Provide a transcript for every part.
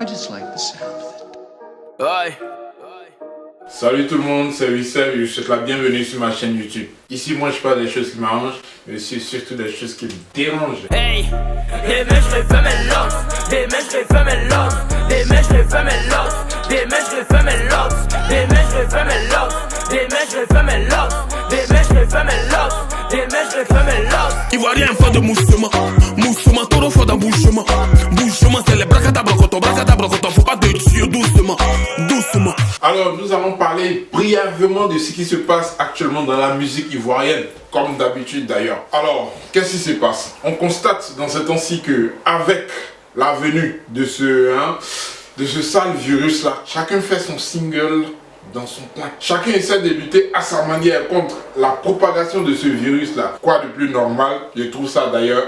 just like the sound of it. Ouais. Salut tout le monde, c'est Wissem et je vous souhaite la bienvenue sur ma chaîne YouTube. Ici, moi, je parle des choses qui m'arrangent, mais aussi surtout des choses qui me dérangent. Hey, des mèches refait mes locks, des mèches refait mes locks, des mèches refait mes locks, des mèches refait mes locks, des mèches refait mes locks, des mèches refait mes locks, des mèches refait mes locks, des mèches refait mes locks. Ivoirien fait de moussement, moussement, trop fort d'embouchement. Bouchement, c'est les bracata brocoto, faut pas te tuer doucement, doucement. Alors, nous allons parler brièvement de ce qui se passe actuellement dans la musique ivoirienne, comme d'habitude d'ailleurs. Alors, qu'est-ce qui se passe? On constate dans ce temps-ci que, avec la venue de ce sale virus-là, chacun fait son single dans son coin. Chacun essaie de lutter à sa manière contre la propagation de ce virus-là. Quoi de plus normal? Je trouve ça d'ailleurs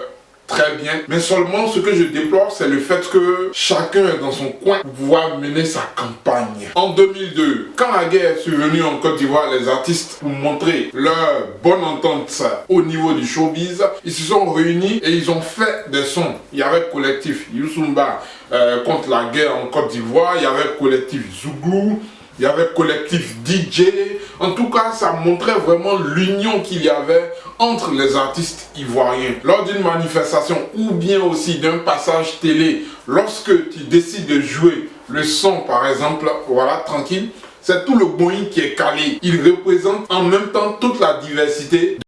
très bien, mais seulement ce que je déplore, c'est le fait que chacun est dans son coin pour pouvoir mener sa campagne. En 2002, quand la guerre est survenue en Côte d'Ivoire, les artistes, pour montrer leur bonne entente au niveau du showbiz, ils se sont réunis et ils ont fait des sons. Il y avait le collectif Youssumba contre la guerre en Côte d'Ivoire, il y avait le collectif Zouglou, il y avait le collectif DJ. En tout cas, ça montrait vraiment l'union qu'il y avait entre les artistes ivoiriens. Lors d'une manifestation ou bien aussi d'un passage télé, lorsque tu décides de jouer le son par exemple, voilà, tranquille, c'est tout le bruit qui est calé. Il représente en même temps toute la diversité.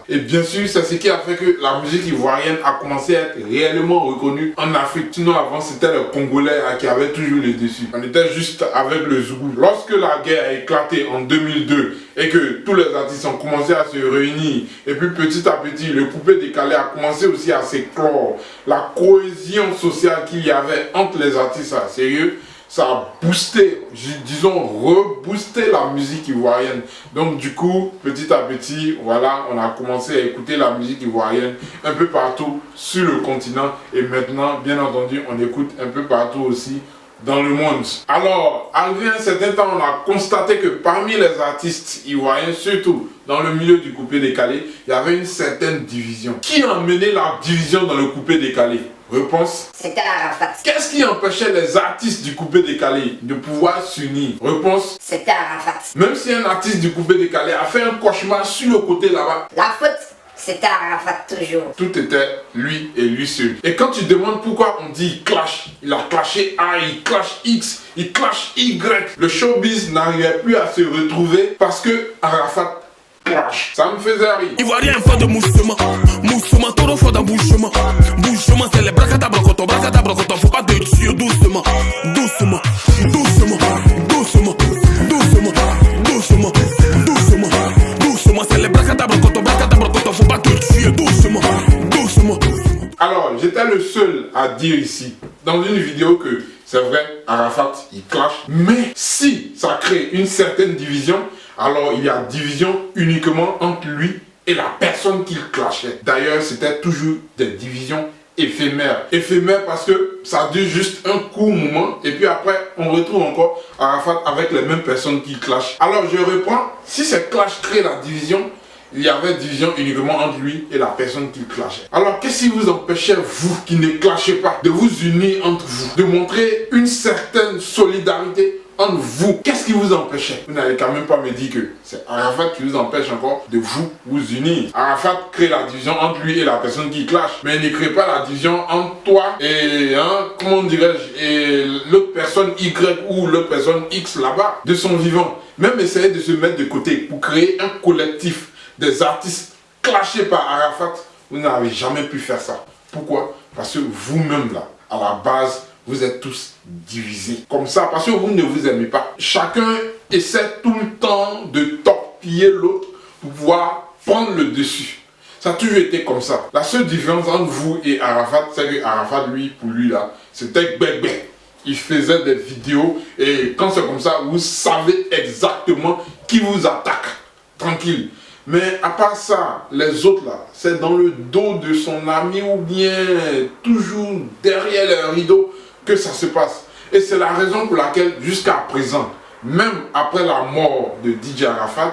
Et bien sûr, c'est ce qui a fait que la musique ivoirienne a commencé à être réellement reconnue en Afrique. Sinon, avant, c'était le Congolais qui avait toujours le dessus. On était juste avec le Zougou. Lorsque la guerre a éclaté en 2002 et que tous les artistes ont commencé à se réunir, et puis petit à petit, le coupé décalé a commencé aussi à s'éclore. La cohésion sociale qu'il y avait entre les artistes, sérieux, ça a boosté, disons, reboosté la musique ivoirienne. Donc du coup, petit à petit, voilà, on a commencé à écouter la musique ivoirienne un peu partout sur le continent. Et maintenant, bien entendu, on écoute un peu partout aussi dans le monde. Alors, arrivé un certain temps, on a constaté que parmi les artistes ivoiriens, surtout dans le milieu du coupé décalé, il y avait une certaine division. Qui a mené la division dans le coupé décalé? Réponse: c'était Arafat. Qu'est-ce qui empêchait les artistes du coupé décalé de pouvoir s'unir? Réponse: c'était Arafat. Même si un artiste du coupé décalé a fait un cauchemar sur le côté là-bas, La faute, c'était Arafat toujours. tout était lui et lui seul. Et quand tu demandes pourquoi on dit il clash, il a clashé A, il clash X, il clash Y, le showbiz n'arrivait plus à se retrouver parce que Arafat clash. Ça me faisait rire. Ivoirien fait de moussement, moussement, trop fort d'embouchement. Bouchement, c'est les bracata brocoto, faut pas te tuer doucement, doucement, doucement, doucement, doucement, doucement, doucement, doucement, c'est les bracata brocoto, faut pas te tuer doucement, doucement. Alors, j'étais le seul à dire ici, dans une vidéo, que c'est vrai, Arafat, il clash. Mais si ça crée une certaine division, alors il y a division uniquement entre lui et la personne qu'il clashait. D'ailleurs, c'était toujours des divisions éphémères. Éphémères parce que ça dure juste un court moment et puis après, on retrouve encore Arafat avec les mêmes personnes qui clashent. Alors, je reprends. Si ces clashs créent la division, il y avait division uniquement entre lui et la personne qu'il clashait. Alors, qu'est-ce qui vous empêchait, vous qui ne clashez pas, de vous unir entre vous, de montrer une certaine solidarité entre vous? Qu'est-ce qui vous empêchait? Vous n'allez quand même pas me dire que c'est Arafat qui vous empêche encore de vous unir. Arafat crée la division entre lui et la personne qui clash, mais il ne crée pas la division entre toi et, comment dirais-je, et l'autre personne Y ou l'autre personne X là-bas, de son vivant. Même essayer de se mettre de côté pour créer un collectif des artistes clashés par Arafat, vous n'avez jamais pu faire ça. Pourquoi? Parce que vous-même là, à la base, vous êtes tous divisés. Comme ça, parce que vous ne vous aimez pas. Chacun essaie tout le temps de torpiller l'autre pour pouvoir prendre le dessus. Ça a toujours été comme ça. La seule différence entre vous et Arafat, c'est que Arafat, lui, pour lui là, c'était bébé. Il faisait des vidéos et quand c'est comme ça, vous savez exactement qui vous attaque. Tranquille. Mais à part ça, les autres là, c'est dans le dos de son ami ou bien toujours derrière le rideau que ça se passe. Et c'est la raison pour laquelle jusqu'à présent, même après la mort de DJ Arafat,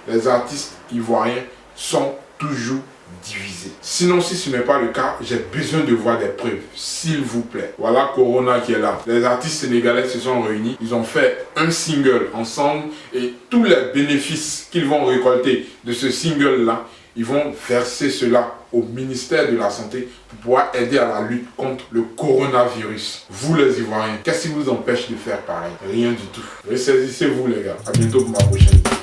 les artistes ivoiriens sont toujours divisés. Sinon, si ce n'est pas le cas, j'ai besoin de voir des preuves, s'il vous plaît. Voilà Corona qui est là. Les artistes sénégalais se sont réunis, ils ont fait un single ensemble et tous les bénéfices qu'ils vont récolter de ce single-là, ils vont verser cela au ministère de la Santé pour pouvoir aider à la lutte contre le coronavirus. Vous les Ivoiriens, qu'est-ce qui vous empêche de faire pareil? Rien du tout. Ressaisissez-vous les gars. À bientôt pour ma prochaine vidéo.